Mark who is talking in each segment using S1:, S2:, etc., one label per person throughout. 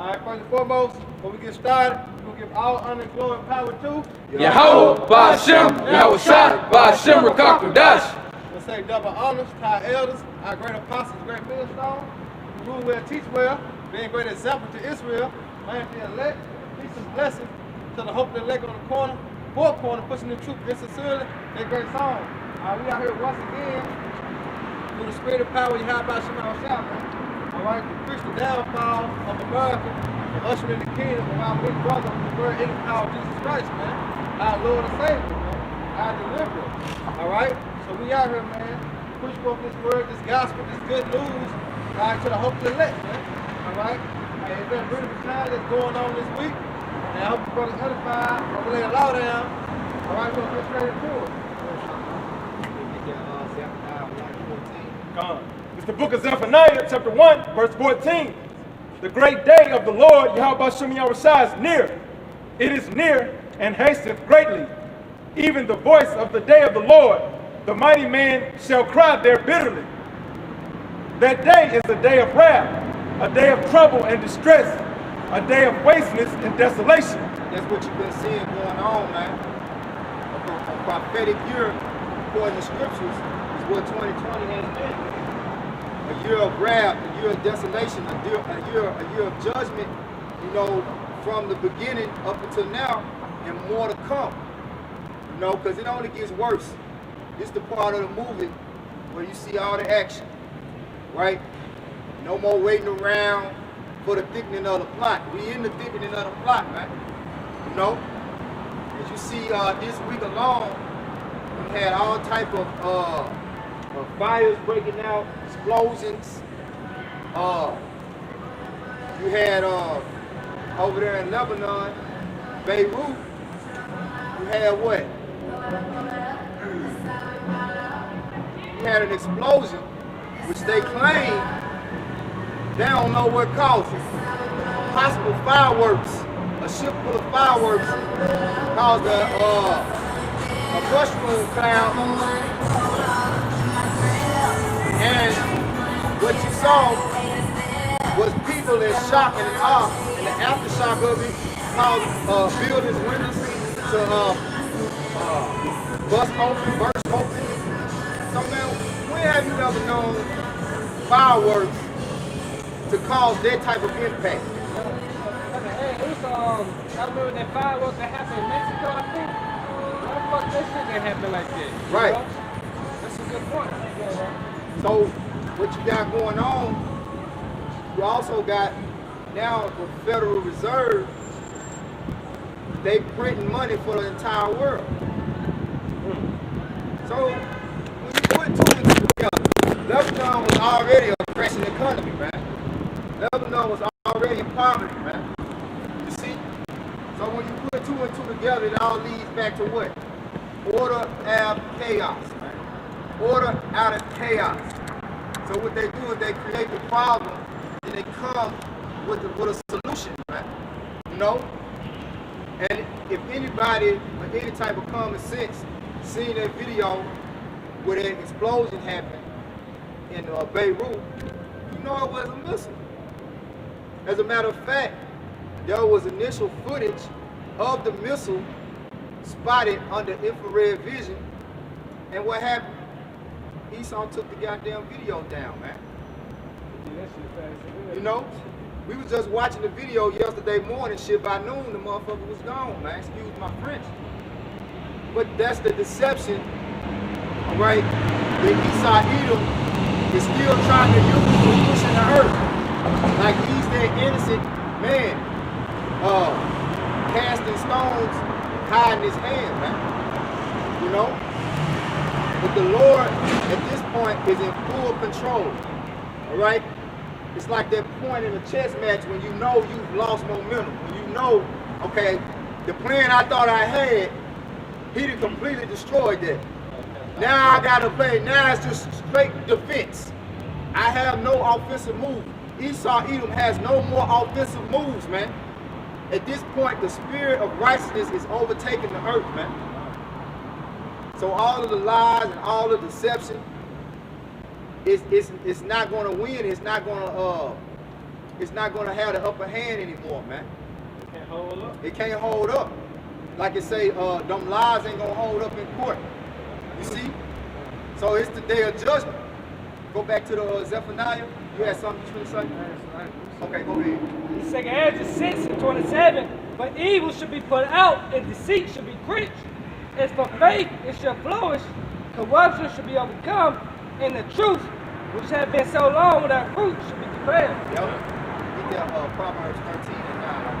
S1: right, first and foremost, before we get started, we'll give all honor, glory, and power to
S2: Yahweh, Ba'Shem, Yahweh Shai, Ba'Shem, Rakakudash.
S1: We'll say double honors to our elders, our great apostles, great millstone, who rule well, teach well, being a great example to Israel, man, the elect, peace and blessings to the hope of the elect on the corner, four corner, pushing the truth sincerely, that great song. We out here once again, through the spirit of power, you have about Shema Shah, all right, to preach the downfall of America, and usher in the kingdom of our big brother, the word in the power of Jesus Christ, man, our Lord and Savior, man, our deliverer, all right? So we out here, man, push forth this word, this gospel, this good news, all right, to the hope of the elect, man, all right? And it's been a beautiful time that's going on this week, and I hope you brothers edified, I'm gonna lay a law down, all right, we're gonna get straight into it.
S3: It's the book of Zephaniah, chapter 1, verse 14. The great day of the Lord, Yahweh Shem Yahweh Shai, is near. It is near and hasteth greatly. Even the voice of the day of the Lord, the mighty man shall cry there bitterly. That day is a day of wrath, a day of trouble and distress, a day of wasteness and desolation.
S4: That's what you've been seeing going on, man. A prophetic year, according to scriptures, is what 2020 has been. A year of wrath, a year of desolation, a year of judgment, you know, from the beginning up until now, and more to come. You know, because it only gets worse. This is the part of the movie where you see all the action, right? No more waiting around for the thickening of the plot. We in the thickening of the plot, man. You know? As you see this week alone, we had all type of fires breaking out, explosions. You had over there in Lebanon, Beirut, you had what? You had an explosion, which they claim they don't know what caused it. Possible fireworks, a ship full of fireworks caused a mushroom cloud. And what you saw was people in shock and awe, and the aftershock of it caused buildings, windows to burst open. So man, when have you ever known fireworks to cause that type of impact?
S2: Hey, it was, I remember that fireworks that happened in Mexico, I think. Why the fuck that shit didn't happen like that?
S4: Right.
S2: Know? That's a good point.
S4: So what you got going on, you also got now the Federal Reserve, they printing money for the entire world. So when you put two and two together, Lebanon was already a crashing economy, man. Lebanon was already in poverty, man. You see? So when you put two and two together, it all leads back to what? Order out of chaos, man. Order out of chaos. So what they do is they create the problem and they come with a solution, right? You know? And if anybody with any type of common sense seen that video where that explosion happened in Beirut, you know it was a missile. As a matter of fact, there was initial footage of the missile spotted under infrared vision, and what happened? Esau took the goddamn video down, man. You know, we was just watching the video yesterday morning, shit, by noon, the motherfucker was gone, man. Excuse my French. But that's the deception, right, that Esau Edom is still trying to use for pushing the earth. Like he's that innocent man, casting stones, hiding his hand, man. You know? But the Lord, at this point, is in full control, all right? It's like that point in a chess match when you know you've lost momentum. When you know, okay, the plan I thought I had, he done completely destroyed that. Now I gotta play, now it's just straight defense. I have no offensive move. Esau Edom has no more offensive moves, man. At this point, the spirit of righteousness is overtaking the earth, man. So all of the lies and all the deception, it's not going to win. It's not going to it's not going to have the upper hand anymore, man.
S2: It can't hold up.
S4: It can't hold up. Like it say, them lies ain't going to hold up in court. You see? So it's the day of judgment. Go back to the Zephaniah. You had something you should say? Okay, go ahead.
S5: The second Ezra 6 and 27. But evil should be put out, and deceit should be quenched. As for faith, it shall flourish. Corruption should be overcome, and the truth, which had been so long without fruit, should be declared.
S4: Yep. Get that Proverbs 13 and 9.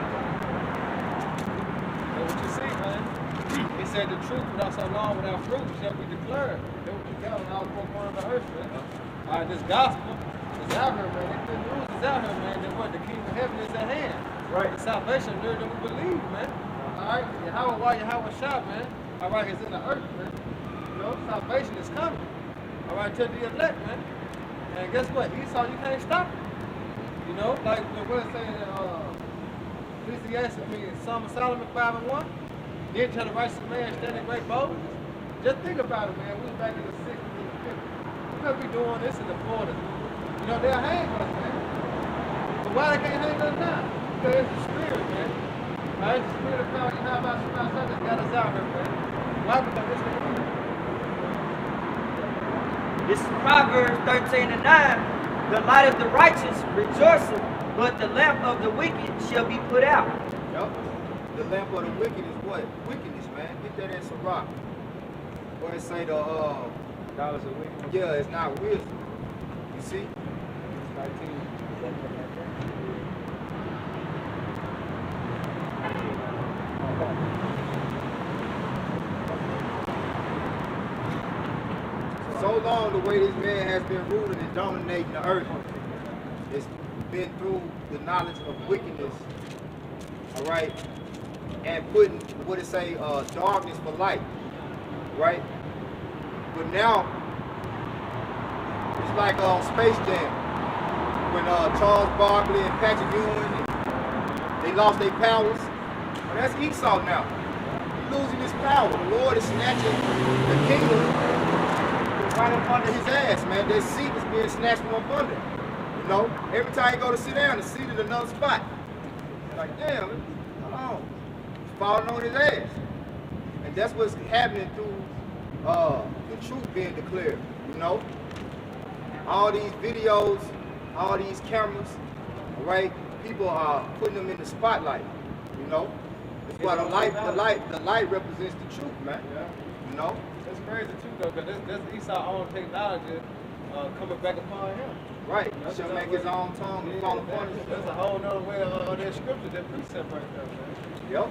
S1: That's what you see, man. He said the truth without so long without fruit shall be declared. They were together and all four corners of the earth, man. All right, this gospel is out here, man. The good news is out here, man. That what the kingdom of heaven is at hand. Right. The salvation is nearer than we believe, man. All right. Yahweh Shah, man. All right, it's in the earth, man. You know, salvation is coming. All right, to the elect, man. And guess what? Esau, you can't stop it. You know, like what it saying in Ecclesiastes, Psalm of Solomon 5 and 1. Then tell the righteous man stand in great boldness. Just think about it, man. We was back in the 60s and the 50s. We could be doing this in the 40s. You know, they'll hang us, man. But why they can't hang us now? Because it's the spirit, man. Right? It's the spirit of power. You know about somebody that got us out here, man. Why? Because it's the kingdom.
S6: This is Proverbs 13 and 9. The light of the righteous rejoiceth, but the lamp of the wicked shall be put out.
S4: Yep. The lamp of the wicked is what? Wickedness, man. Get that in Sirach. Where it say the
S2: Dollars a week.
S4: yeah, it's not wisdom. You see?
S2: 13.
S4: So long the way this man has been ruling and dominating the earth, it's been through the knowledge of wickedness, all right, and putting, what it say, darkness for light, right? But now, it's like Space Jam, when Charles Barkley and Patrick Ewing, they lost their powers. Well, that's Esau now. He's losing his power. The Lord is snatching the kingdom right up under his ass, man. That seat is being snatched from up under. You know, every time you go to sit down, the seat is another spot. You're like, damn, hold on. It's falling on his ass. And that's what's happening through the truth being declared, you know? All these videos, all these cameras, all right? People are putting them in the spotlight, you know? That's why the light represents the truth, man.
S1: Yeah.
S4: You know?
S1: It's crazy too, though, because that's Esau's own technology coming back upon him.
S4: Right. He shall make his own tongue and fall upon his
S1: That's a whole nother way of that scripture, that precept right there, man.
S4: Yep.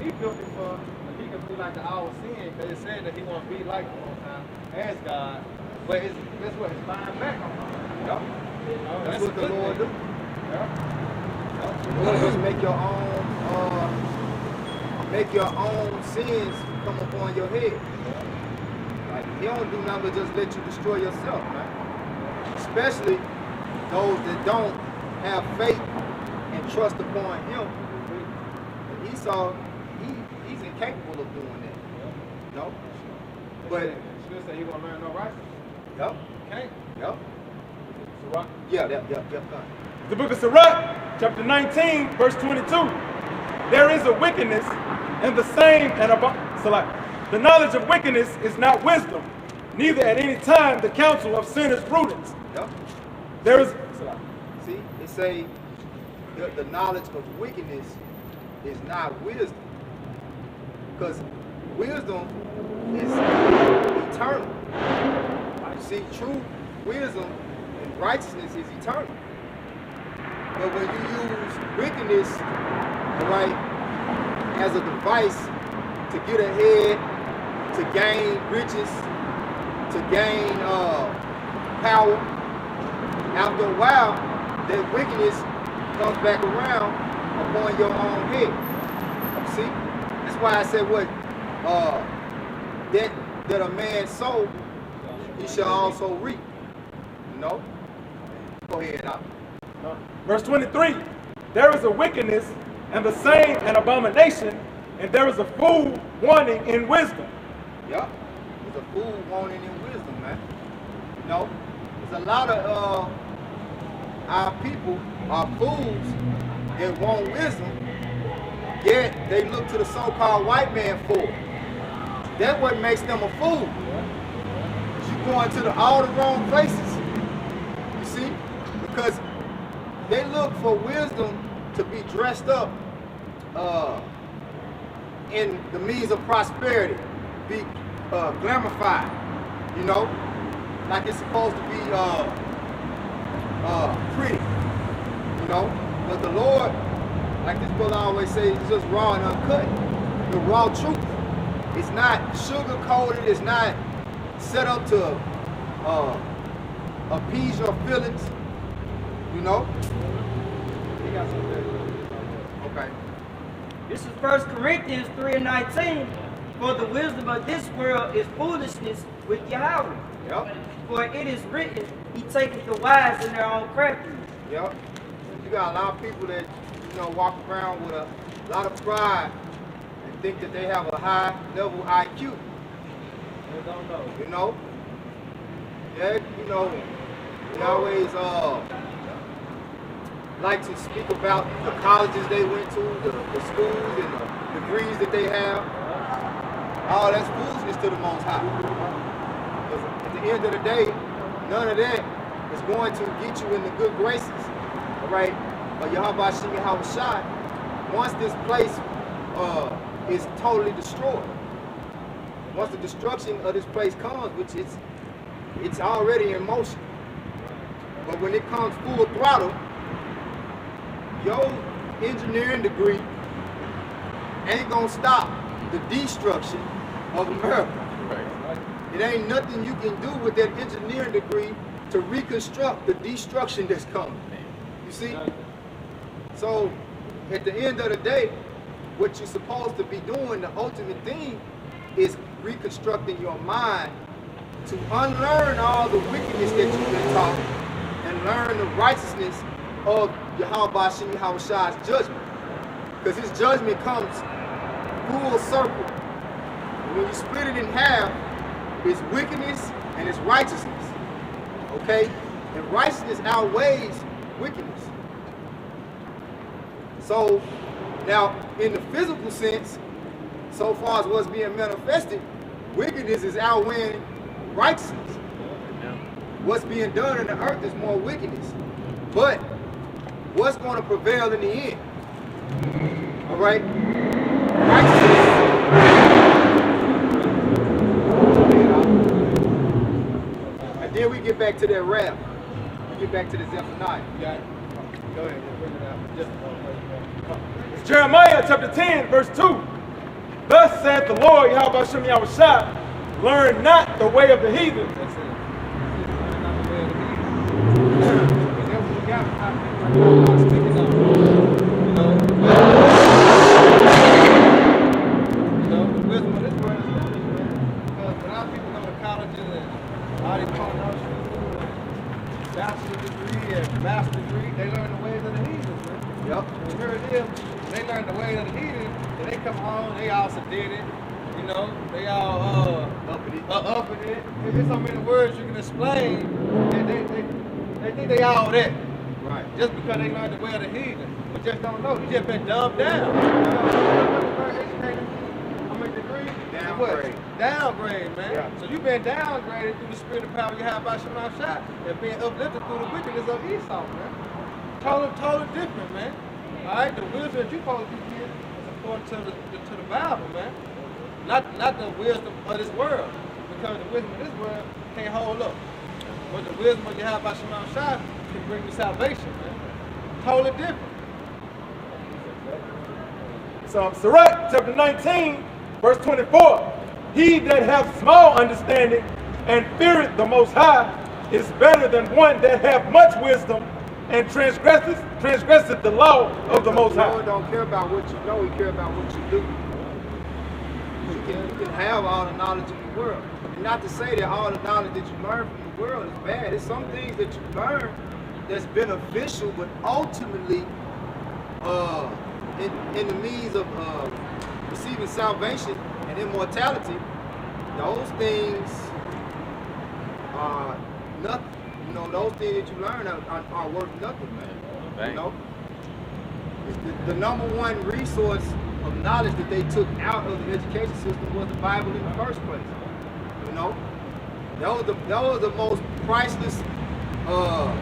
S1: He built it for he could be like the our sin, because it said that he want to be like the Most High as God. But that's what it's buying back on him.
S4: Yep.
S1: You know,
S4: That's what the Lord do.
S1: Yeah.
S4: The Lord just make your own sins come upon your head. Like, he don't do nothing but just let you destroy yourself, man. Especially those that don't have faith and trust upon him. And Esau, he's incapable of doing that. You know? But
S1: Still say he won't learn no righteousness.
S4: yep,
S1: Can't.
S4: yep.
S1: Sirach.
S4: Yeah, yep.
S3: The book of Sirach, chapter 19, verse 22. There is a wickedness and the same and the knowledge of wickedness is not wisdom, neither at any time the counsel of sinners prudence.
S4: Yep.
S3: There is
S4: See, it say the knowledge of wickedness is not wisdom. Because wisdom is eternal. You see, true wisdom and righteousness is eternal. But when you use wickedness, right, as a device to get ahead, to gain riches, to gain power, after a while, that wickedness comes back around upon your own head. See? That's why I said what that a man sow, he shall also reap. You know? Go ahead out.
S3: verse 23. There is a wickedness and the same an abomination, and there is a fool wanting in wisdom.
S4: Yep. There's a fool wanting in wisdom, man. You know? There's a lot of our people are fools that want wisdom, yet they look to the so-called white man for it. That's what makes them a fool. You going to all the wrong places. You see? Because they look for wisdom to be dressed up in the means of prosperity, be glamified, you know, like it's supposed to be pretty, you know. But the Lord, like this brother always says, is just raw and uncut. The raw truth. It's not sugar-coated. It's not set up to appease your feelings, you know.
S5: He got something.
S4: Okay.
S6: This is 1 Corinthians 3:19. For the wisdom of this world is foolishness with Yahweh.
S4: Yep.
S6: For it is written, He taketh the wise in their own craftiness.
S4: Yep. You got a lot of people that, you know, walk around with a lot of pride and think that they have a high level IQ.
S5: They don't know.
S4: You know? Yeah, you know, they always like to speak about the colleges they went to, the schools and the degrees that they have. All that's foolishness to the Most High. Because at the end of the day, none of that is going to get you in the good graces, all right, of Yahweh Shem Yahushua once this place is totally destroyed. Once the destruction of this place comes, which it's already in motion. But when it comes full throttle, your engineering degree ain't gonna stop the destruction of America.
S3: Right.
S4: It ain't nothing you can do with that engineering degree to reconstruct the destruction that's coming. You see? So at the end of the day, what you're supposed to be doing, the ultimate thing, is reconstructing your mind to unlearn all the wickedness that you've been taught and learn the righteousness of Yahweh Shem Yahushua's judgment. Because his judgment comes full circle. And when you split it in half, it's wickedness and it's righteousness. Okay? And righteousness outweighs wickedness. So, now, in the physical sense, so far as what's being manifested, wickedness is outweighing righteousness. What's being done in the earth is more wickedness. But what's going to prevail in the end? All right? Righteousness. And then we get back to that rap. We get back to the Zephaniah.
S1: You got it? Go ahead, bring it out. Just
S3: It's Jeremiah chapter 10, verse 2. Thus saith the Lord, Yahweh Shem Yahushua, learn not the way of the heathen.
S1: That's it. The wisdom of this world is foolish, man. Because a lot of people go to colleges and all these bachelor's degree and master's degree, they learn the ways of the heathens, man.
S4: Yep.
S1: And here it is, they learn the ways of the heathens, and they come home, they all sedated, you know, they all up in it. There's so many words you can explain, and they think they all that.
S4: Right.
S1: Just because they learned the way of the heathen. But just don't know. You just been dumbed down. I'm a degree.
S4: Downgrade.
S1: Downgrade, man.
S4: Yeah.
S1: So you've been downgraded through the spirit of power you have by Shema Shai and being uplifted through the wickedness of Esau, man. Totally different, man. All right, the wisdom that you're supposed to be getting is according to the Bible, man. Not the wisdom of this world, because the wisdom of this world can't hold up. But the wisdom of you have by Shema Shai can bring you salvation, man. Totally different.
S3: So Sirach chapter 19, verse 24. He that hath small understanding and feareth the Most High is better than one that hath much wisdom and transgresseth the law of the Most
S4: The
S3: High.
S4: Lord don't care about what you know, he cares about what you do. You can have all the knowledge in the world. And not to say that all the knowledge that you learn from the world is bad. There's some things that you learn that's beneficial, but ultimately in the means of receiving salvation and immortality, those things are nothing. You know, those things that you learn are worth nothing, man. You know? The number one resource of knowledge that they took out of the education system was the Bible in the first place. You know? That was the most priceless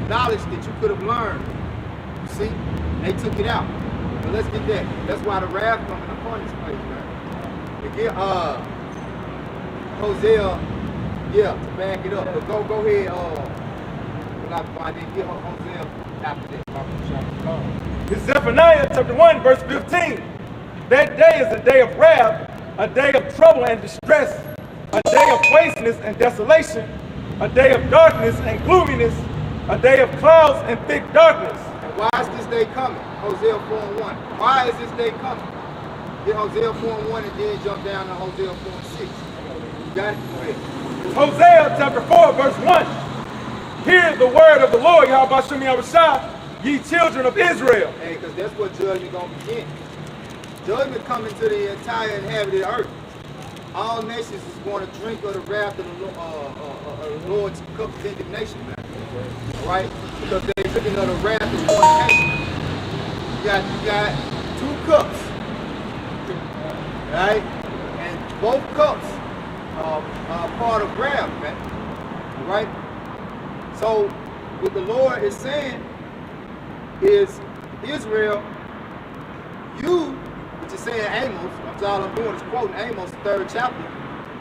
S4: knowledge that you could have learned. You see? They took it out. But let's get that. That's why the wrath coming upon this place, man. Again, Hosea, yeah, to back it up. But go ahead, I didn't get Hosea after that.
S3: It's Zephaniah chapter 1, verse 15. That day is a day of wrath, a day of trouble and distress, a day of wasteness and desolation, a day of darkness and gloominess, a day of clouds and thick darkness.
S4: And why is this day coming? Hosea 4:1. Why is this day coming? Get Hosea 4:1 and then jump down to Hosea 4:6. You got it? Go ahead.
S3: Hosea chapter 4, verse 1. Hear the word of the Lord, Yahweh Shem Yahushua, ye children of Israel.
S4: Hey, because that's what judgment going to begin. Judgment coming to the entire inhabited earth. All nations is going to drink of the wrath of the Lord's cup of indignation, man. All right? Because they're drinking of the wrath of fornication. You got 2 cups. Right? And both cups are part of wrath, man. All right? So, what the Lord is saying is, Israel, you, which is saying Amos, that's all I'm doing is quoting Amos, 3rd chapter.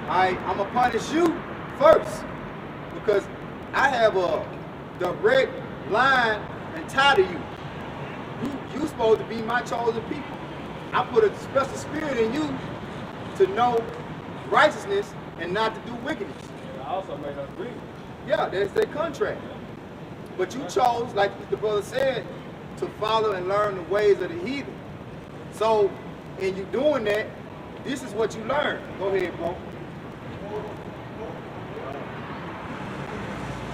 S4: I'm going to punish you first because I have a direct line and tie to you. You supposed to be my chosen people. I put a special spirit in you to know righteousness and not to do wickedness.
S2: I also made us agree.
S4: Yeah, that's their contract. But you chose, like the brother said, to follow and learn the ways of the heathen. So, in you doing that, this is what you learn. Go ahead, bro.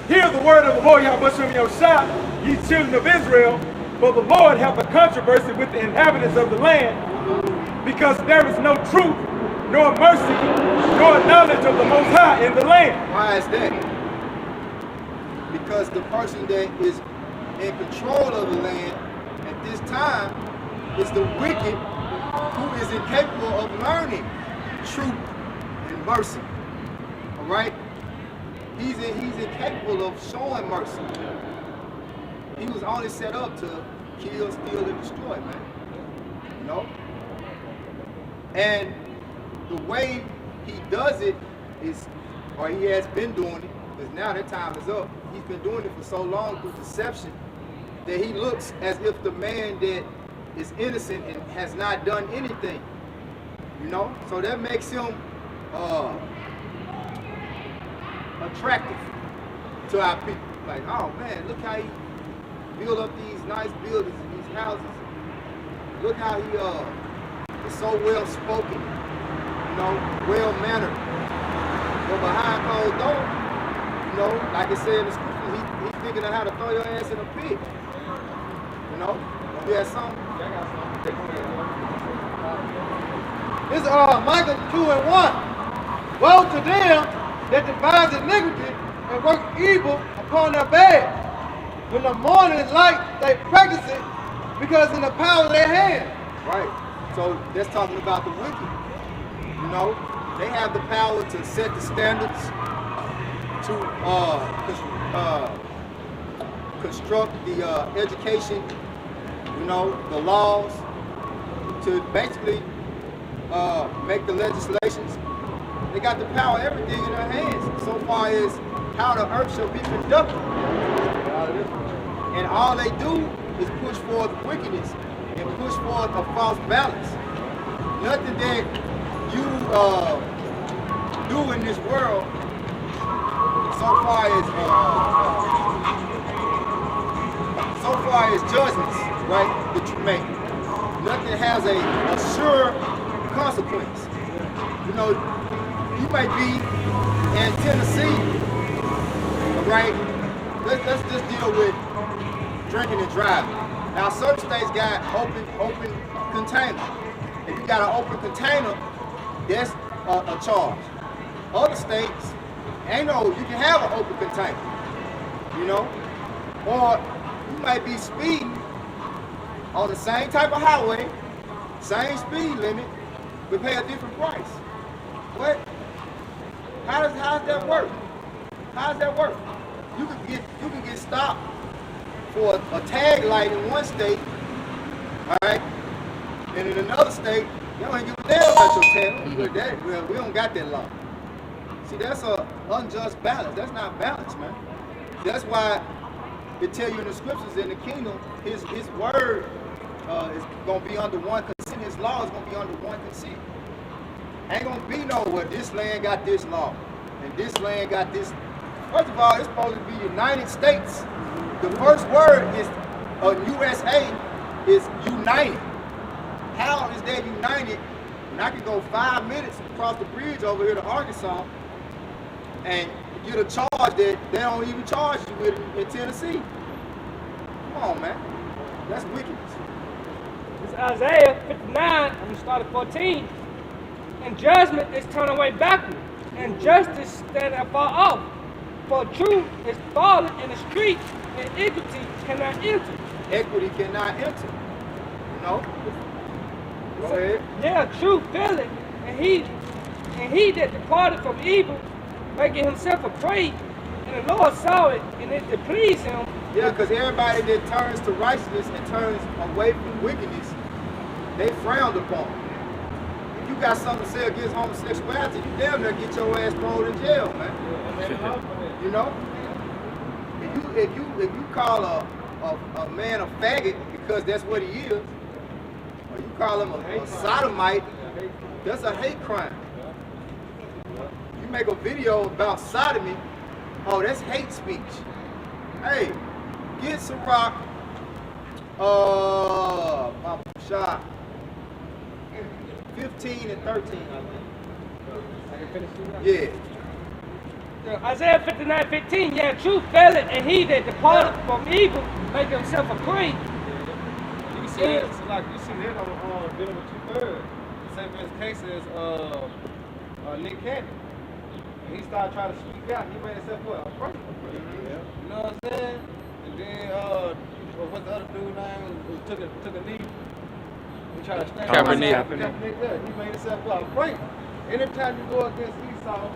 S3: Hear the word of the Lord, Yahweh Shem Yahushua, ye children of Israel, for the Lord hath a controversy with the inhabitants of the land, because there is no truth, nor mercy, nor knowledge of the Most High in the land.
S4: Why is that? Because the person that is in control of the land at this time is the wicked who is incapable of learning truth and mercy. All right? He's incapable of showing mercy. He was only set up to kill, steal, and destroy, man. You know? And the way he does it is, or he has been doing it, because now that time is up. He's been doing it for so long through deception that he looks as if the man that is innocent and has not done anything. You know? So that makes him attractive to our people. Like, oh man, look how he build up these nice buildings and these houses. Look how he is so well spoken, you know, well mannered. But behind closed doors, you know, like it said in the scripture, he's thinking of how to throw your ass in a pit. You know? You had something?
S1: This is Micah 2:1. Woe to them that devise iniquity and work evil upon their bed. When the morning is light, they practice it because in the power of their hand.
S4: Right. So that's talking about the wicked. You know, they have the power to set the standards, to construct the education, you know, the laws, to basically make the legislations. They got the power, everything in their hands, so far as how the earth shall be conducted. And all they do is push forth wickedness and push forth a false balance. Nothing that you do in this world, so far as judgments, right, that you make, nothing has a sure consequence. You know, you might be in Tennessee, right? Let's just deal with drinking and driving. Now, certain states got open container. If you got an open container, that's a charge. Other states, you can have an open container. you know? Or you might be speeding on the same type of highway, same speed limit, but pay a different price. What? How does that work? How does that work? You can get stopped for a tag light in one state, all right, and in another state, they don't give a damn about your tag. Well, we don't got that law. See, that's an unjust balance. That's not balance, man. That's why it tell you in the scriptures in the kingdom, his word is gonna be under one consent. His law is gonna be under one consent. Ain't gonna be no well, this land got this law and this land got this. First of all, it's supposed to be United States. The first word is USA is united. How is that united when I can go 5 minutes across the bridge over here to Arkansas and get a charge that they don't even charge you with in Tennessee? Come on, man. That's wickedness.
S5: It's Isaiah 59, I'm going to start at 14. And judgment is turned away backward, and justice standing afar off. For truth is fallen in the street, and equity cannot enter.
S4: Equity cannot enter. You know? Go ahead.
S5: Yeah, truth failing, and he that departed from evil, making himself a prey, and the Lord saw it, and it displeased him.
S4: Yeah, because everybody that turns to righteousness and turns away from wickedness, they frowned upon. If you got something to say against homosexuality, you damn near get your ass thrown in jail, man. You know? If you call a man a faggot because that's what he is, or you call him a sodomite, that's a hate crime. You make a video about sodomy, oh, that's hate speech. Hey, get some rock. Mama shot. 15 and 13, I think.
S5: I can finish it.
S4: Yeah.
S5: Isaiah 59:15, yeah, truth faileth, and he that departed from evil make himself a prey.
S1: You see that, so like you see that on dealing with 2/3. The same as case as Nick Cannon. And he started trying to speak out, he made himself what? A prey. You know what I'm saying? And then what's the other dude's name who took a knee? He tried to stand Kaepernick. He made himself what? A prey. Anytime you go against Esau,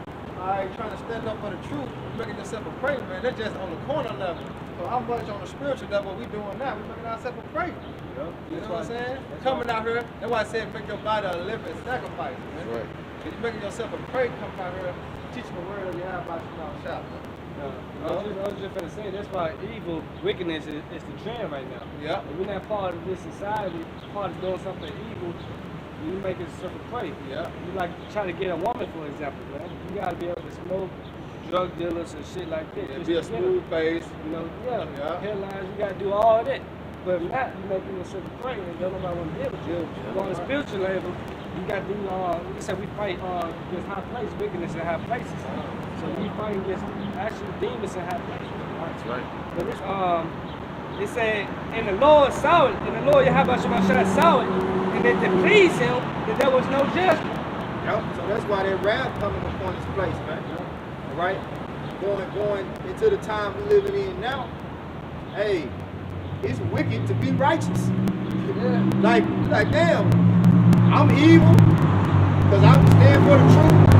S1: trying to stand up for the truth, making yourself a prey, man. That's just on the corner level. So how much on the spiritual level we doing now? We making ourselves a prey. You know what I'm saying? Coming out here, that's why I said make your body a living sacrifice, man.
S4: That's right.
S1: If you're making yourself a prey, coming out here, teaching the word of you have about you now shop.
S2: I was just going to say, that's why evil, wickedness is the trend right now.
S1: Yeah.
S2: If we're not part of this society, part of doing something evil, you make yourself a prey.
S1: Yeah.
S2: You like try to get a woman, for example, man. You gotta be able to smoke, drug dealers and shit like that.
S1: Yeah,
S2: just
S1: be a
S2: to get
S1: smooth
S2: them.
S1: face.
S2: You know, yeah.
S1: Yeah.
S2: Headlines, you gotta do all of that. But if not, you making yourself a prey and don't nobody want to deal with you. On the spiritual level, you got to do, we say we fight against high places, wickedness in high places. So we fight against actual demons in high places.
S4: That's right.
S2: But it's,
S5: It said, and the Lord saw it, and the Lord Yahweh saw it, and it displeased him that there was no judgment.
S4: Yep. So that's why that wrath coming upon this place, man. All right. Going into the time we're living in now. Hey, it's wicked to be righteous.
S5: Yeah.
S4: Like damn, I'm evil because I stand for the truth.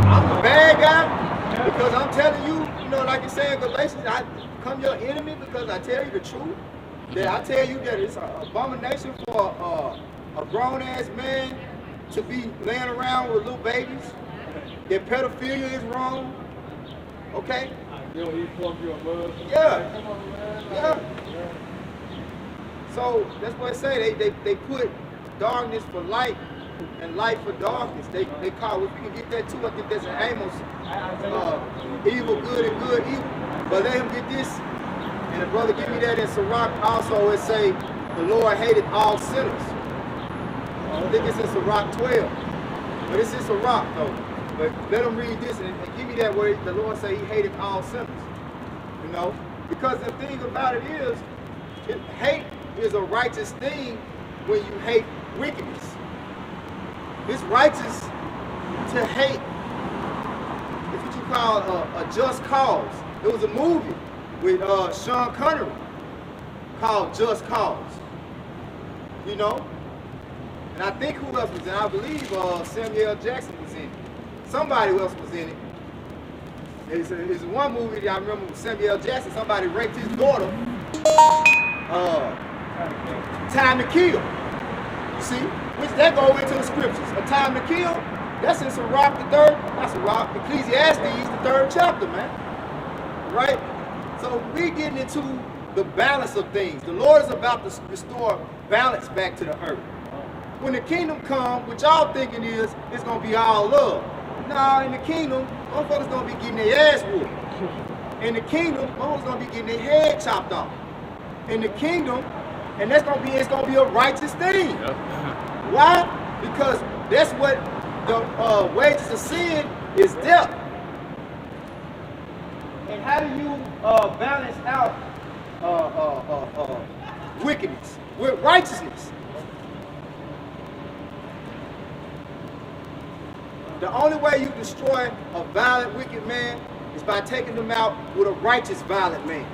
S4: I'm the bad guy because I'm telling you, you know, like it says in Galatians, I become your enemy because I tell you the truth. That I tell you that it's an abomination for a grown-ass man to be laying around with little babies. That pedophilia is wrong. Okay? Yeah. Yeah. So that's what they say. They put darkness for light and light for darkness. They call, if you can get that too, I think that's an Amos. Evil, good, and good, evil. But let him get this. And the brother give me that in Sirach also. It say, the Lord hated all sinners. I think it's in Sirach 12. But it's in Sirach though. But let him read this and give me that where the Lord say he hated all sinners. You know? Because the thing about it is, hate is a righteous thing when you hate wickedness. It's righteous to hate. It's what you call a just cause. It was a movie. with Sean Connery called Just Cause. You know? And I think who else was in it? I believe Samuel L. Jackson was in it. Somebody else was in it. It's one movie that I remember with Samuel L. Jackson. Somebody raped his daughter. Time to Kill. You see? Which that goes into the scriptures. A Time to Kill, that's in Sirach the third, not Sirach, Ecclesiastes, the 3rd chapter, man. Right? So we're getting into the balance of things. The Lord is about to restore balance back to the earth. When the kingdom comes, what y'all thinking is, it's going to be all love. Nah, in the kingdom, motherfuckers going to be getting their ass whooped. In the kingdom, motherfuckers going to be getting their head chopped off. In the kingdom, and that's going to be, it's going to be a righteous thing. Yep. Why? Because that's what the wages of sin is death. And how do you balance out wickedness with righteousness? The only way you destroy a violent, wicked man is by taking them out with a righteous, violent man.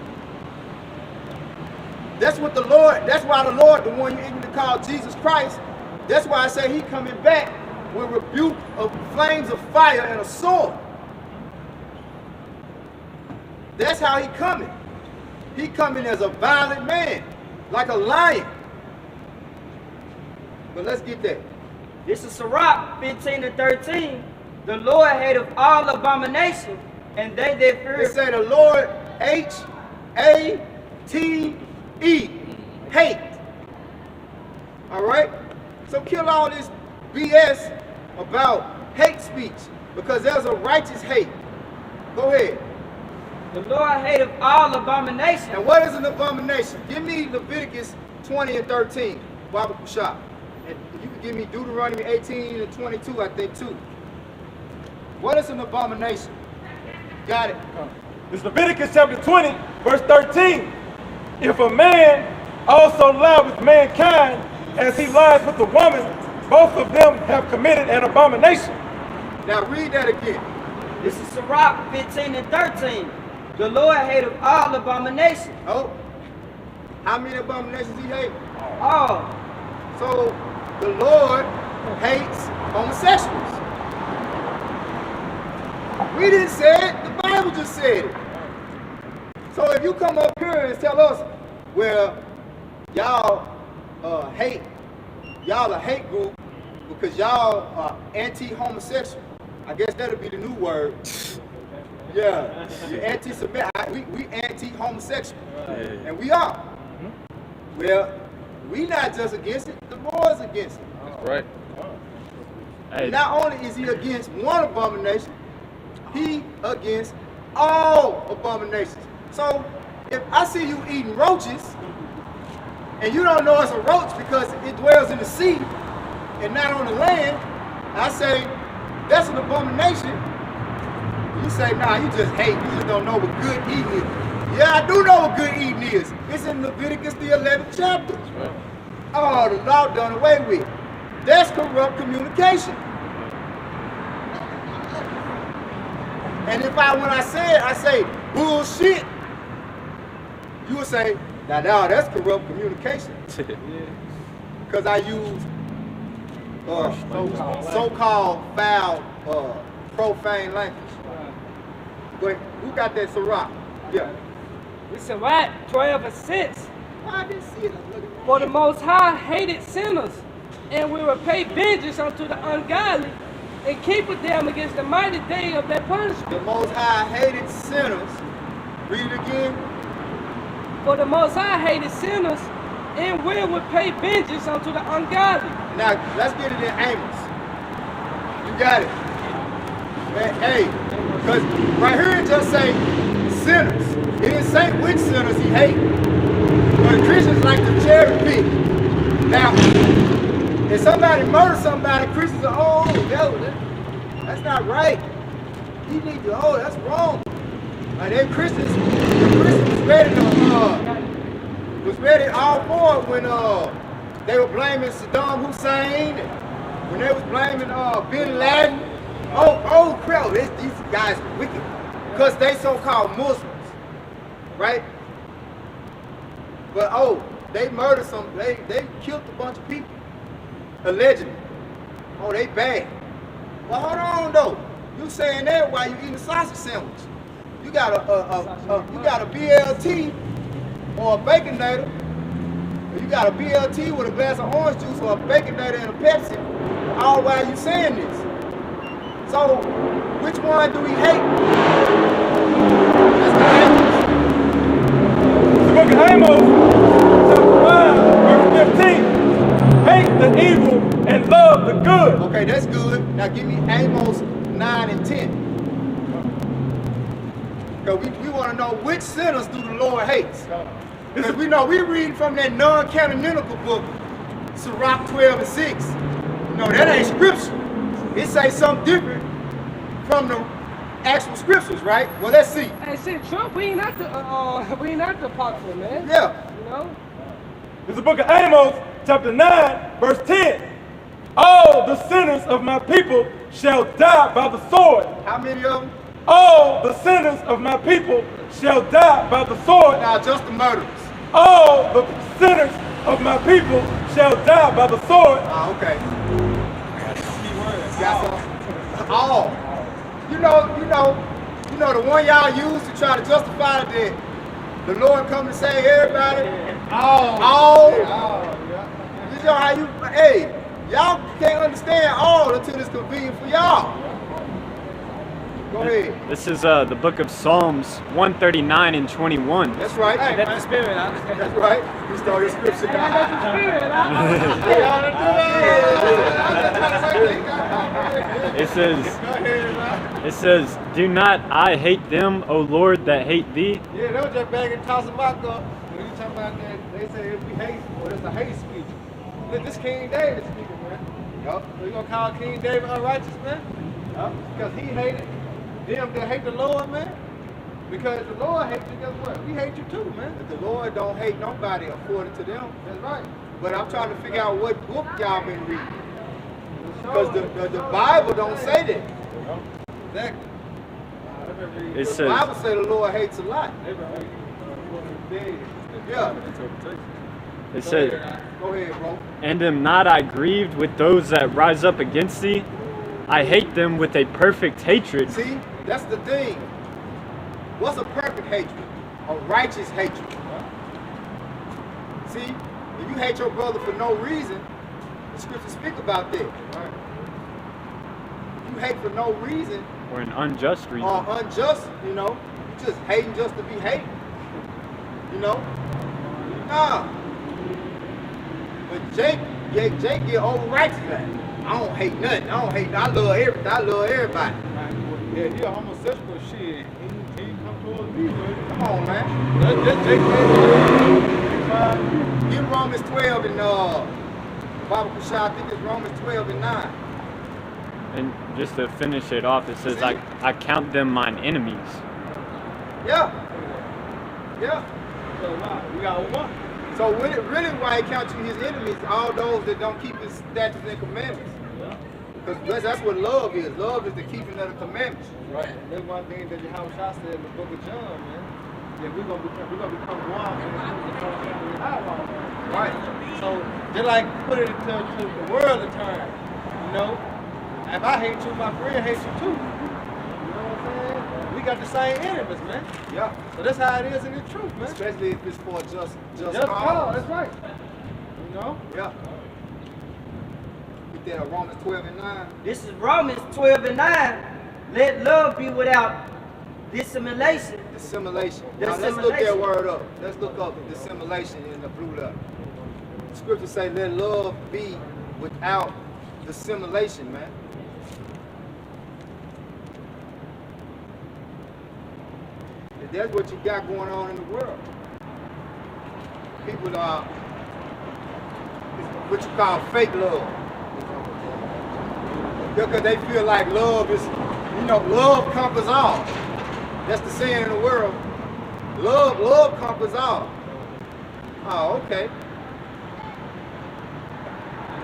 S4: That's what the Lord, that's why the Lord, the one you ignorantly call Jesus Christ, that's why I say he coming back with rebuke of flames of fire and a sword. That's how he coming. He coming as a violent man, like a lion. But let's get that.
S6: This is Sirach 15-13. The Lord hateth all abomination, and they that fear.
S4: It say the Lord H-A-T-E, hate. All right? So kill all this BS about hate speech, because there's a righteous hate. Go ahead.
S6: The Lord hateth all abomination.
S4: And what is an abomination? Give me Leviticus 20 and 13, Baba Kushab. And you can give me Deuteronomy 18 and 22, I think, too. What is an abomination? Got it.
S3: It's Leviticus chapter 20, verse 13. If a man also lie with mankind as he lies with a woman, both of them have committed an abomination.
S4: Now read that again.
S6: This is Sirach 15-13. The Lord hateth all abomination.
S4: Oh, how many abominations he hate?
S6: All.
S4: So the Lord hates homosexuals. We didn't say it, the Bible just said it. So if you come up here and tell us, well, y'all hate, y'all a hate group because y'all are anti-homosexual, I guess that'll be the new word. Yeah, you're anti-Semitic. We anti-homosexual, and we are. Well, we not just against it, the Lord's against it.
S7: That's right. Hey.
S4: Not only is he against one abomination, he against all abominations. So if I see you eating roaches, and you don't know it's a roach because it dwells in the sea and not on the land, I say, that's an abomination. You say, nah, you just hate. You just don't know what good eating is. Yeah, I do know what good eating is. It's in Leviticus the 11th chapter.
S7: Right.
S4: Oh, the law done away with. That's corrupt communication. And if when I say bullshit, you would say, now that's corrupt communication. Because I use so-called foul, profane language. But who got that Sirach? Yeah.
S5: It's Sirach 12:6.
S4: I didn't see it.
S5: For the Most High hated sinners, and will repay vengeance unto the ungodly, and keepeth them against the mighty day of their punishment.
S4: The Most High hated sinners. Read it again.
S5: For the Most High hated sinners, and will repay vengeance unto the ungodly.
S4: Now, let's get it in Amos. You got it. Hey, because right here it just say sinners. It didn't say which sinners he hates. But Christians like to cherry pick. Now, if somebody murders somebody, Christians are, oh, that's not right. You need to, that's wrong. Like the Christians was ready all for it when they were blaming Saddam Hussein, and when they was blaming Bin Laden. Oh crap, these guys are wicked because they so-called Muslims. right? But oh, they murdered they killed a bunch of people, allegedly. Oh, they bad. Well, hold on though. You saying that while you eating a sausage sandwich? You got a BLT or a Baconator. Or you got a BLT with a glass of orange juice or a Baconator and a Pepsi. All while you saying this. So, which one do we hate?
S3: The book of Amos, chapter 5, verse 15. Hate the evil and love the good.
S4: Okay, that's good. Now give me Amos 9 and 10. Because we want to know which sinners do the Lord hates. Because we know we read from that non-canonical book, Sirach 12 and 6. No, that ain't scripture. It say something different from the actual scriptures, right? Well, let's see.
S5: Hey, shit, Trump, we ain't at the apocrypha, man.
S4: Yeah.
S5: You know?
S3: It's the book of Amos, chapter 9, verse 10. All the sinners of my people shall die by the sword.
S4: How many of them?
S3: All the sinners of my people shall die by the sword.
S4: Now, just the murderers.
S3: All the sinners of my people shall die by the sword.
S4: Ah, okay. Got some. All. You know, the one y'all use to try to justify that the Lord come to save everybody. All. You know how you, hey, y'all can't understand all until it's convenient for y'all. Go ahead.
S7: This is the book of Psalms 139 and 21.
S4: That's right.
S5: Hey, that's the spirit, huh?
S4: That's right. We started scripture guy.
S7: It says, do not I hate them, O Lord, that hate thee?
S1: Yeah, they were just bagging, tossing Mark up. When you talking about that, they say if we hate, or it's a hate speech. Look, this King David speaking, man. Yup. So you gonna call King David unrighteous, man? Yup. Because he hated them that hate the Lord, man. Because the Lord hates you, guess what? We hate you too, man.
S4: The Lord don't hate nobody according to them.
S1: That's right.
S4: But I'm trying to figure out what book y'all been reading. Because the Bible don't say that.
S1: Exactly.
S7: It
S4: The
S7: says,
S4: Bible say the Lord hates a lot. Yeah.
S7: it says,
S4: Go ahead, bro.
S7: and am not I grieved with those that rise up against thee? I hate them with a perfect hatred.
S4: See, that's the thing. What's a perfect hatred? A righteous hatred. See, if you hate your brother for no reason, the scriptures speak about that. If you hate for no reason
S7: Or an unjust reason.
S4: or unjust, you just hating just to be hating. Nah. But Jake get over righteous. I don't hate nothing. I love everything. I love everybody.
S1: Yeah, he a homosexual shit. He come towards me, man.
S4: Come on, man.
S1: That's Jake.
S4: Get Romans 12 and Bible Kushai, I think it's Romans 12 and 9.
S7: And just to finish it off, it says, I count them mine enemies.
S4: Yeah. Yeah.
S1: So we got one.
S4: So really why he counts you his enemies, all those that don't keep his statutes and commandments. Because that's what love is. Love is the keeping of the commandments.
S1: Right. That's one thing that Yahushua said in the book of John, man. Yeah, we're gonna become one, and right. So just like put it into the world of terms, if I hate you, my friend hates you too. You know what I'm saying? We got the same enemies, man.
S4: Yeah.
S1: So that's how it is in the truth, man.
S4: Especially if it's for just
S1: Just cause, that's right.
S4: Yeah. Get that Romans 12 and 9.
S6: This is Romans 12 and 9. Let love be without dissimulation.
S4: Dissimulation. Now let's look that word up. Let's look up dissimulation in the blue letter. The scriptures say let love be without dissimulation, man. And that's what you got going on in the world. People are what you call fake love. Because they feel like love is, love conquers all. That's the saying in the world. Love conquers all. Oh, okay.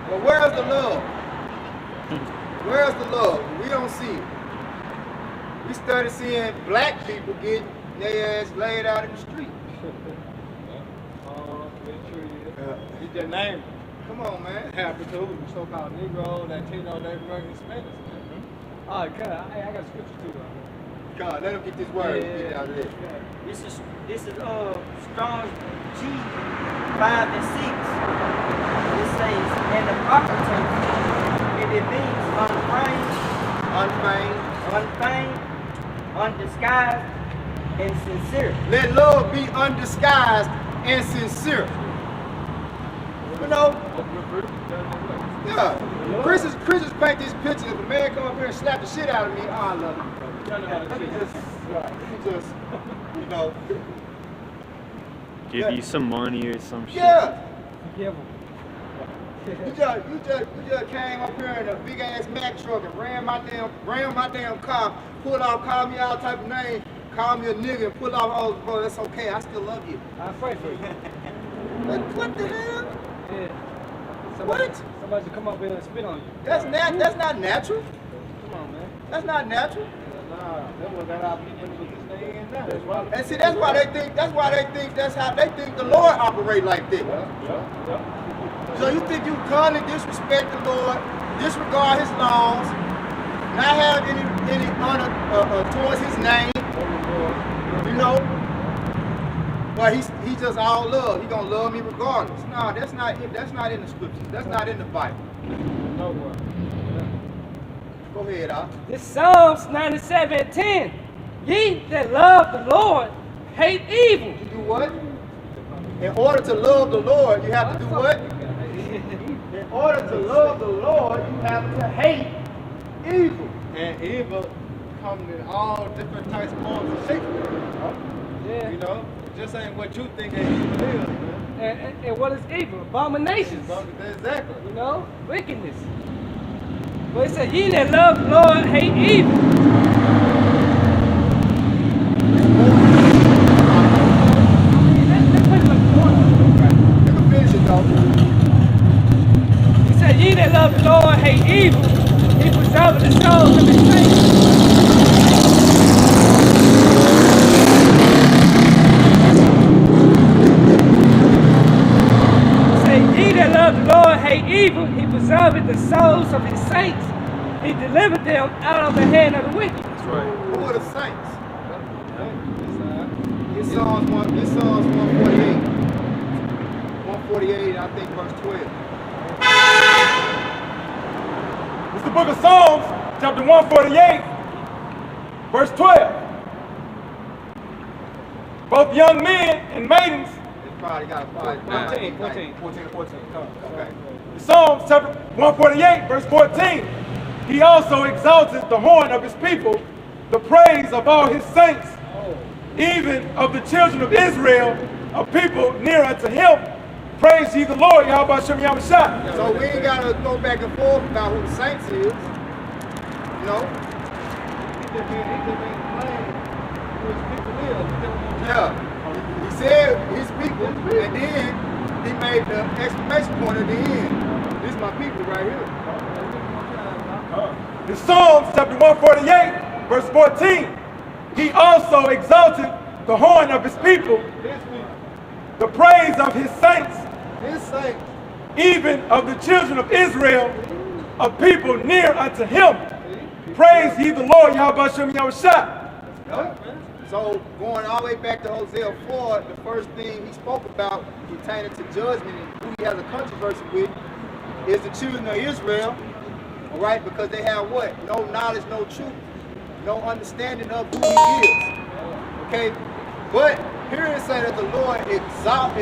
S4: Well, where's the love? Where's the love? We don't see it. We started seeing black people get Their ass laid out in the street.
S1: He just named it.
S4: Come on, man.
S1: Happened to the so-called Negro, Latino, Native American, Spanish.
S2: Oh, God, I got a scripture too.
S4: God, let him get this word. Get out of there.
S6: This is Strong's G 5 and 6. It says, and the proper term, and it means unfeigned, undisguised, and sincere.
S4: Let love be undisguised and sincere. You know? Yeah. Christians paint this picture. If a man come up here and slap the shit out of me, I love him. He just, you know.
S7: Give you some money or some shit.
S4: Yeah.
S2: Forgive him.
S4: You just came up here in a big ass Mack truck and ran my damn car, pulled off, called me all type of names, called me a nigga and pulled off. Oh, bro, that's okay. I still love you.
S2: I pray for you.
S4: Like, what the hell?
S2: Yeah.
S4: What?
S2: Somebody come up here and spit on you.
S4: That's not natural.
S2: Come on, man.
S4: That's not natural.
S1: Nah, that was that our people with this thing in there. That's why.
S4: And see, that's how they think the Lord operate like that. So you think you come and disrespect the Lord, disregard his laws, not have any honor towards his name, you know? But he just all love. He gonna love me regardless. No, that's not in the scriptures. That's not in the Bible.
S1: Nowhere.
S4: Go ahead, Al.
S5: This Psalms 97:10. Ye that love the Lord hate evil.
S4: You do what? In order to love the Lord, you have to do what? In order to love the Lord, you have to hate evil.
S1: And evil comes in all different types of forms of shapes.
S5: Yeah.
S1: You know, it just ain't what you think that evil is, man.
S5: And what is evil? Abominations.
S1: Exactly.
S5: You know, wickedness. But it said, ye that love the Lord hate evil. Let's put it like one.
S4: You can finish it though.
S5: He said, ye that love the Lord hate evil. He preserveth the souls of his saints. He that love the Lord hate evil. He preserveth the souls of his saints. He delivered them out of the hand of the wicked.
S1: That's right.
S4: Who are the saints? It's Psalms 148. 148, I think verse 12.
S3: It's the book of Psalms, chapter 148, verse 12. Both young men and maidens.
S4: It's probably got
S2: 14. Come.
S4: Okay.
S3: Psalms chapter 148, verse 14. He also exalted the horn of his people, the praise of all his saints, even of the children of Israel, a people near unto him. Praise ye the Lord, Yahweh Shem Yahushua.
S4: So we ain't got to go back and forth about who the saints is. You know?
S1: He just been plain who his people is.
S4: Yeah. He said his people, and then he made the exclamation point at the end. This is my people right here.
S3: In Psalms chapter 148, verse 14, he also exalted the horn of his people, the praise of his saints, even of the children of Israel, a people near unto him. Praise ye the Lord, Yahweh Shem Yahushua.
S4: So going all the way back to Hosea 4, the first thing he spoke about pertaining to judgment and who he has a controversy with is the children of Israel, all right, because they have what? No knowledge, no truth, no understanding of who he is, okay? But here it says that the Lord exalt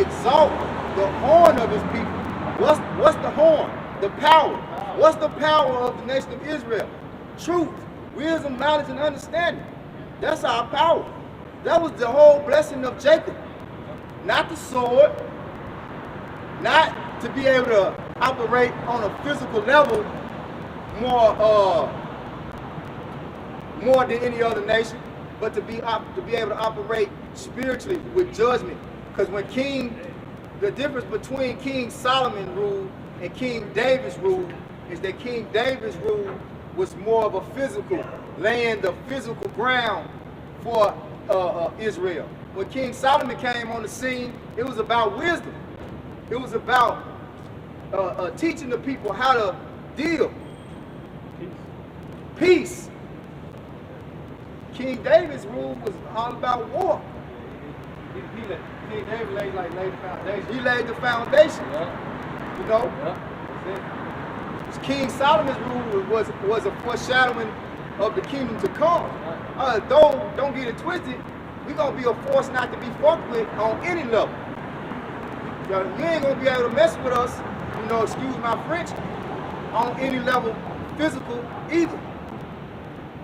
S4: the horn of his people. What's the horn? The power. What's the power of the nation of Israel? Truth, wisdom, knowledge, and understanding. That's our power. That was the whole blessing of Jacob. Not the sword, not to be able to operate on a physical level more than any other nation, but to be able to operate spiritually with judgment. Because the difference between King Solomon rule and King David's rule is that King David's rule was more of a physical, laying the physical ground for Israel. When King Solomon came on the scene, it was about wisdom. It was about teaching the people how to deal. Peace. King David's rule was all about war.
S1: King David laid the foundation.
S4: He laid the foundation.
S1: Yeah.
S4: You know?
S1: Yeah. That's it.
S4: King Solomon's rule was a foreshadowing of the kingdom to come. Don't get it twisted. We're gonna be a force not to be fucked with on any level. You ain't gonna be able to mess with us, excuse my French, on any level physical either.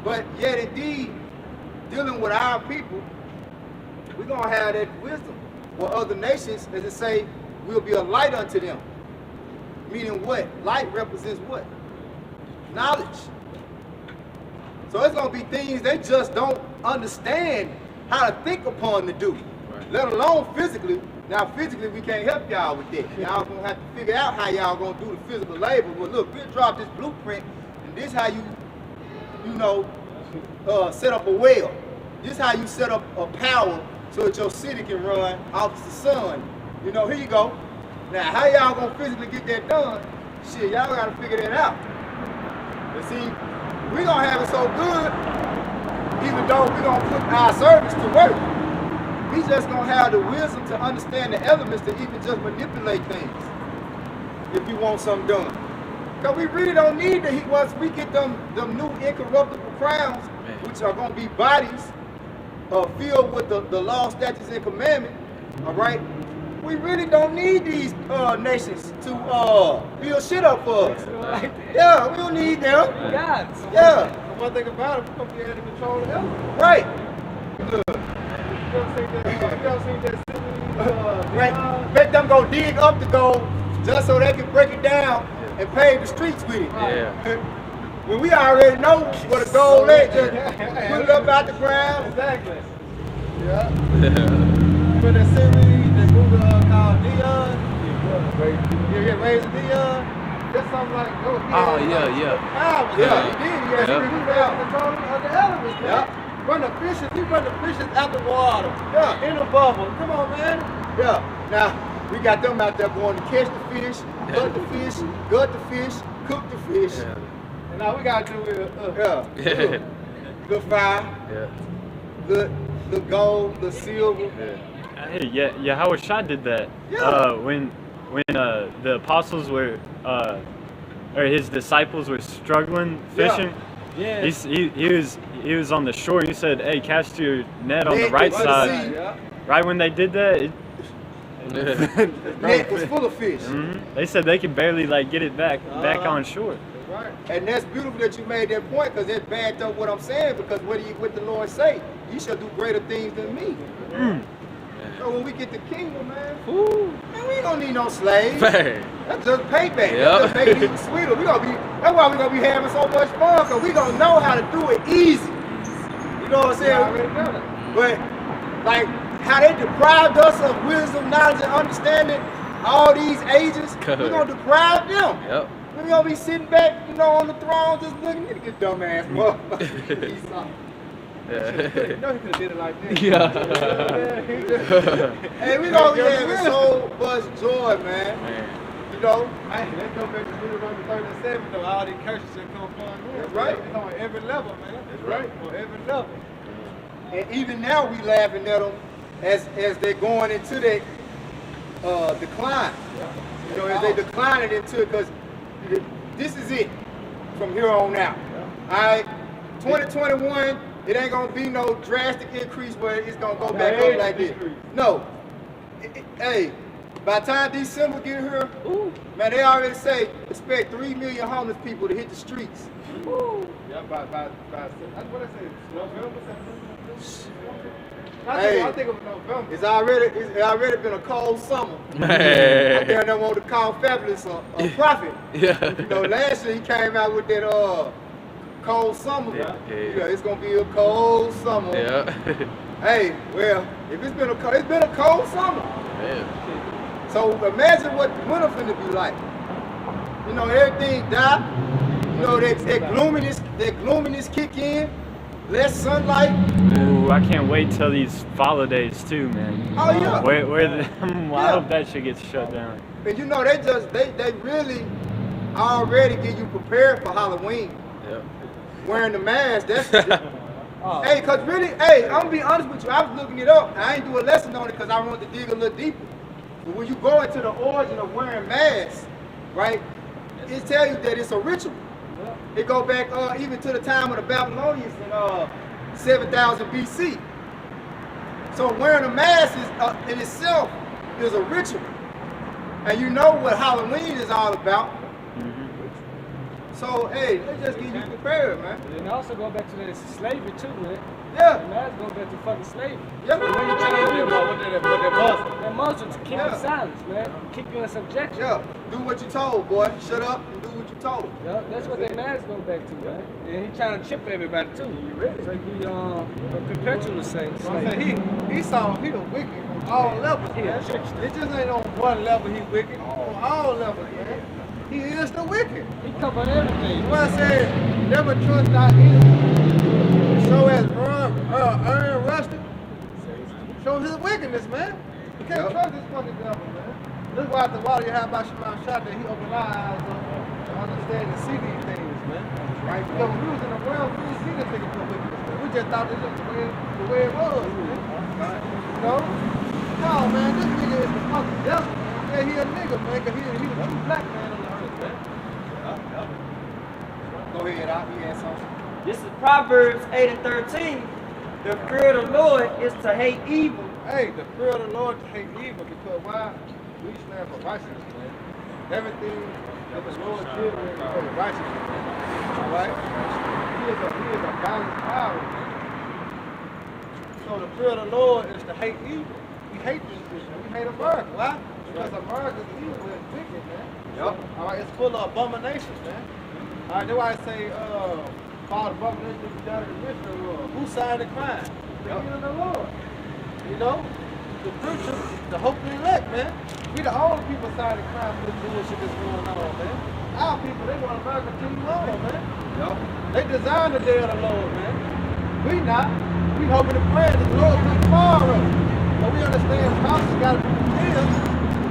S4: But yet indeed, dealing with our people, we're gonna have that wisdom. Where other nations, as it say, will be a light unto them. Meaning what? Light represents what? Knowledge. So it's gonna be things they just don't understand how to think upon to do, let alone physically. Now physically we can't help y'all with that. Y'all gonna have to figure out how y'all gonna do the physical labor. But look, we'll drop this blueprint, and this how you set up a well. This how you set up a power so that your city can run off the sun. Here you go. Now how y'all gonna physically get that done? Shit, y'all gotta figure that out. But see, we gonna have it so good, even though we gonna put our service to work, we just gonna have the wisdom to understand the elements to even just manipulate things if you want something done. Cause we really don't need to, once we get them new incorruptible crowns, which are gonna be bodies filled with the law, statutes, and commandments, all right? We really don't need these nations to build shit up for us. Yeah, we don't need them.
S5: Gods.
S4: Yeah.
S1: But one thing about it, we're going to be able to control the elements.
S4: Right.
S1: You ever seen that
S4: Right. Make them go dig up the gold just so they can break it down and pave the streets with it.
S1: Yeah.
S4: When we already know where the gold is, just put it up out the ground.
S1: Exactly. Yeah. But the series that Google called Dion, you get raised in Dion, that's something like,
S8: Yeah.
S1: Yeah, he did. He
S4: Yeah.
S1: had control of the elements, man. Run the fishes, he run the fishes out the water.
S4: Yeah.
S1: In the bubble. Come on, man.
S4: Yeah. Now, we got them out there going to catch the fish, gut the fish, cook the fish.
S8: Yeah.
S1: And now we got to do it.
S4: Yeah. Good fire, good gold, good silver.
S7: Hey, yeah, Howard Shah did that.
S4: Yeah.
S7: When the apostles were, or his disciples were struggling fishing.
S2: Yeah.
S7: He was on the shore. He said, "Hey, cast your net on the
S4: Net
S7: right
S4: to the
S7: side."
S4: sea.
S1: Yeah.
S7: Right when they did that,
S4: Net was full of fish.
S7: they said they could barely get it back on shore.
S1: Right.
S4: And that's beautiful that you made that point, because it backed up what I'm saying, because what the Lord say? You shall do greater things than me. So when we get the kingdom, man, man, we ain't gonna need no slaves. That's just payback. That's just making it even sweeter. That's why we're gonna be having so much fun, because we gonna know how to do it easy. You know what I'm saying? But like how they deprived us of wisdom, knowledge, and understanding all these ages, we're gonna deprive them.
S8: Yep.
S4: We're gonna be sitting back, on the throne, just looking at this dumbass motherfucker.
S1: You know he could have did it like this.
S8: Yeah.
S4: Hey, we gonna be having so much joy, man.
S1: Hey, let's go back to Deuteronomy 37, though. All these curses that come upon you.
S4: That's right.
S1: It's on every level, man.
S4: That's right.
S1: On every level.
S4: And even now we laughing at them as they're going into that decline. As they decline it into it, because this is it from here on out. All right, 2021, it ain't gonna be no drastic increase where it's gonna go back up like this. No. Hey, by the time December get here, man, they already say expect 3 million homeless people to hit the streets.
S1: Yeah, by that's what I said. November, September. I think it was November.
S4: It's already been a cold summer. I dare not want to call Fabulous a prophet. Last year he came out with that cold summer. It's gonna be a cold summer. Hey, well, if it's been a cold summer. So imagine what winter finna be like. Everything die. That gloominess kick in. Less sunlight.
S7: Ooh, I can't wait till these holidays too, man.
S4: Oh, yeah.
S7: I hope that shit gets shut down.
S4: And you know, they really already get you prepared for Halloween.
S7: Yep.
S4: Wearing the mask, hey, cause really, hey, I'm gonna be honest with you, I was looking it up. I ain't do a lesson on it because I wanted to dig a little deeper. But when you go into the origin of wearing masks, right, it tell you that it's a ritual. It go back even to the time of the Babylonians in 7000 BC. So wearing a mask is, in itself is a ritual. And you know what Halloween is all about. So, hey, they just get you prepared, man.
S2: And also go back to the slavery too, man.
S4: Yeah.
S2: The mask go back to fucking slavery.
S4: Yeah.
S2: When you trying to live
S1: What they Muslim.
S2: that Muslims keep
S4: Yeah.
S2: you silence, man. Keep you in subjection.
S4: Yeah. Do what you told, boy. Shut up and do what you told.
S2: Yeah, that's what that mask go back to, man. And he trying to chip everybody too. So he a perpetual slave.
S1: So I said he the wicked on all levels,
S2: He a
S1: man.
S2: trickster.
S1: It just ain't on one level he wicked, on all levels, man. He is the wicked.
S2: He covered everything.
S1: What I said, never trust thy enemy. So as Aaron Rustin shows his wickedness, man. You can't trust this fucking devil, man. This is why after a while you have about Shimon shot that he opened our eyes up to understand and see these things, man. Right? Because when we was in the world, we didn't see this nigga for wickedness, man. We just thought it looked the way it was, man. You know? No, man, this nigga is the fucking devil, man. Yeah, he a nigga, man, because he was a true black man on the earth, man.
S4: Go ahead, I'll be something.
S6: This is Proverbs 8 and 13. The fear of the Lord is to hate evil.
S1: Hey, the fear of the Lord to hate evil, because why? We stand for righteousness, man. Everything that the Lord did was for the righteousness, man. All right? He is a balanced power, man. So the fear of the Lord is to hate evil. We hate this shit, man. We hate America. Why? Because America is evil and wicked, man.
S4: Yep.
S1: All right, it's full of abominations, man. All right, that's why I say, Father, abominations is done in the midst of the world. Who signed the crime? The end of the Lord. You know? The preacher, the hope of the elect, man. We the only people signing the crime for this bullshit that's going on, man. Our people, they want America to continue on, man.
S4: Yep.
S1: They designed the day of the Lord, man. We not. We hoping and praying that the Lord will come tomorrow. But we understand houses got to be fulfilled.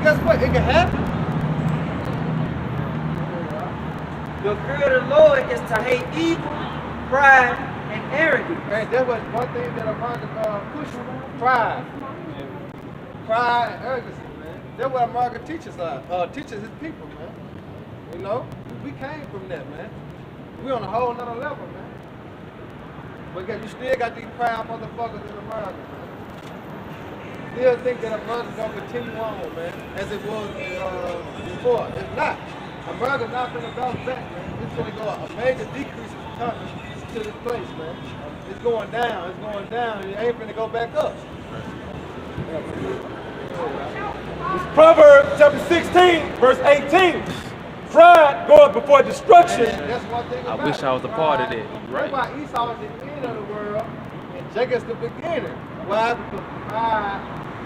S1: Guess what? It can happen.
S6: The fear of the Lord is to hate evil, pride, and arrogance.
S1: And that was one thing that America pushes. Pride. Pride and arrogance, man. That's what America teaches his people, man. You know? We came from that, man. We on a whole nother level, man. But you still got these proud motherfuckers in America, man. Still think that America's gonna continue on, man, as it was before. It's not. America's not gonna bounce back, man. It's gonna go a major decrease in coming to this place, man. It's going down. It's going down. It ain't gonna go back up.
S3: Proverbs chapter 16, verse 18. Pride goeth before destruction.
S1: And that's one thing about
S7: wish I was a part of that.
S1: That's why Esau is the end of the world and Jacob's the beginning. Why? Because pride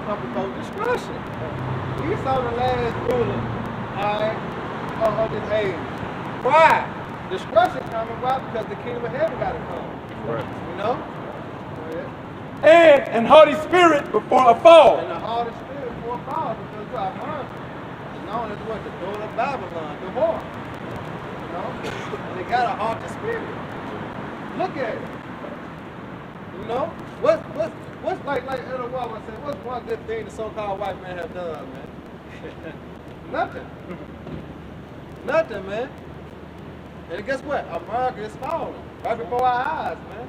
S1: comes before destruction. Esau the last ruler, alright, of this age. Pride. Destruction coming, why? Because the kingdom of heaven got to come.
S7: Right.
S1: You know?
S3: And an haughty spirit before a fall.
S1: And the heart of spirit for a fall, because what I've heard is known as what? The door of Babylon, the whore. You know? And they got a heart of spirit. Look at it. You know? What's like Elder Walker said, what's one good thing the so-called white man have done, man? Nothing. Nothing, man. And guess what? America is falling right before our eyes, man.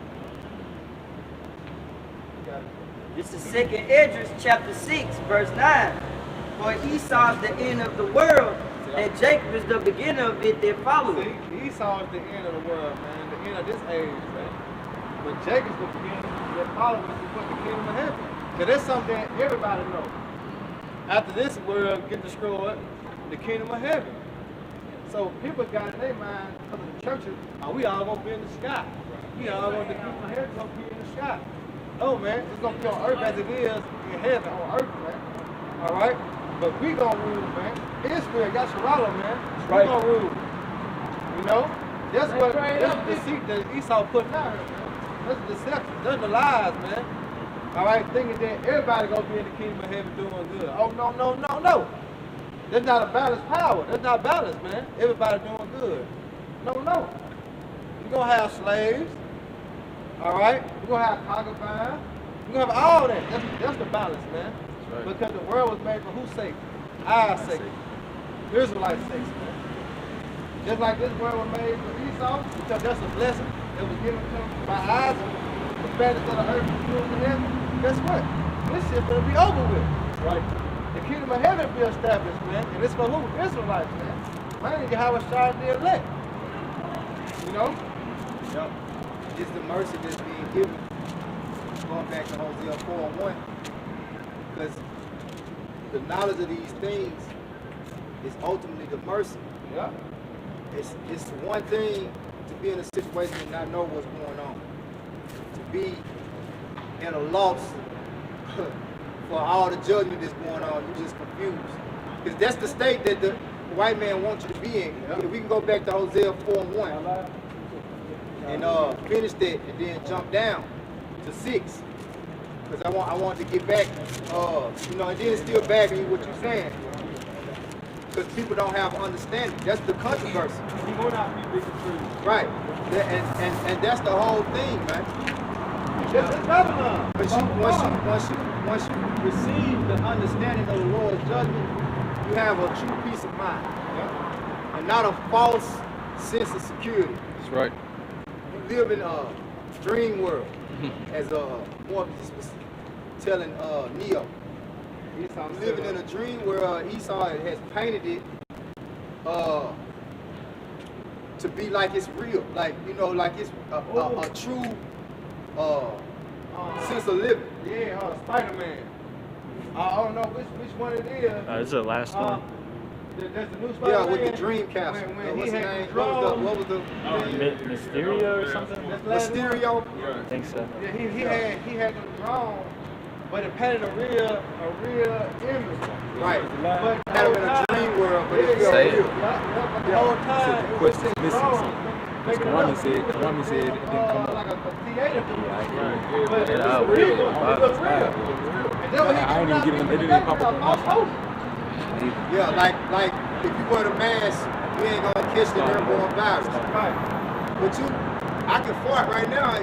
S6: This is 2nd Esdras chapter 6, verse 9. For Esau is the end of the world, and Jacob is the beginning of it that follows.
S1: See, Esau is the end of the world, man. The end of this age, man. But Jacob's the beginning that follows is the kingdom of heaven. Because that's something that everybody knows. After this world get destroyed, the kingdom of heaven. So people got in their mind, because of the churches, we all gonna be in the sky. We all gonna, the kingdom of heaven gonna be in the sky. No, man, it's gonna be on earth as it is in heaven, on earth, man. All right? But we gonna rule, man. Israel, Yasharala, man. We gonna rule. You know? That's the deceit that Esau putting out here, man. That's a deception. That's the lies, man. All right, thinking that everybody gonna be in the kingdom of heaven doing good. Oh no, no, no, no. That's not a balanced power. That's not balanced, man. Everybody doing good. No, no. You're gonna have slaves. All right. You're gonna have concubines. You're gonna have all that. That's the balance, man. Right. Because the world was made for whose sake? Our sake. Israelites' sake, man. Just like this world was made for Esau, because that's a blessing that was given to him by Isaac, the fattest of the earth, the jewels of heaven. Guess what? This shit gonna be over with.
S3: Right.
S1: The kingdom of heaven will be established, man. And it's for who? Israelites, man. Man, Yahweh shot the elect. You know?
S4: Yep. It's the mercy that's being given. Going back to Hosea 4:1. Because the knowledge of these things is ultimately the mercy.
S1: Yeah.
S4: It's one thing to be in a situation and not know what's going on. To be in a loss for all the judgment that's going on, you're just confused. Because that's the state that the white man wants you to be in. Yeah. We can go back to Hosea 4:1 and finish that and then jump down to 6. Because I want to get back, and then still backing what you're saying. Because people don't have understanding. That's the controversy.
S3: He will not be big and true.
S4: Right. And that's the whole thing, man.
S1: It's Babylon.
S4: But once you receive the understanding of the Lord's judgment, you have a true peace of mind. Yeah? And not a false sense of security.
S3: That's right.
S4: You live in a dream world, as Morpheus was telling Neo. I'm living in a dream where Esau has painted it to be like it's real, like like it's a true sense of living.
S1: Yeah, Spider-Man. I don't know which one it is.
S7: This is the last one.
S1: That's the new Spider-Man.
S4: Yeah, with the dream capsule.
S1: When
S4: What's
S1: he
S4: his
S1: had
S4: name?
S1: control.
S4: What was the
S7: Mysterio or something?
S4: Mysterio?
S7: I think so.
S1: Yeah, he had them drawn, but it painted a real image.
S4: Right.
S1: But
S4: Had him in a dream world, but it's
S3: Say
S4: real.
S3: it.
S1: The whole time, it was
S3: Question
S1: just
S3: missing
S1: drawn.
S3: something.
S1: Making it
S3: Kwame
S1: up.
S3: said it didn't come up.
S1: Like a theater piece.
S3: Right.
S1: But it
S3: Yeah,
S1: was real.
S3: wow.
S1: It was real. And then when he
S3: I ain't even
S1: came out,
S3: getting them. They
S1: he
S3: didn't pop
S1: was
S3: up on my
S1: false hope.
S4: Yeah, like if you wear the mask, you ain't gonna catch the airborne virus.
S1: Right.
S4: But I can fart right now and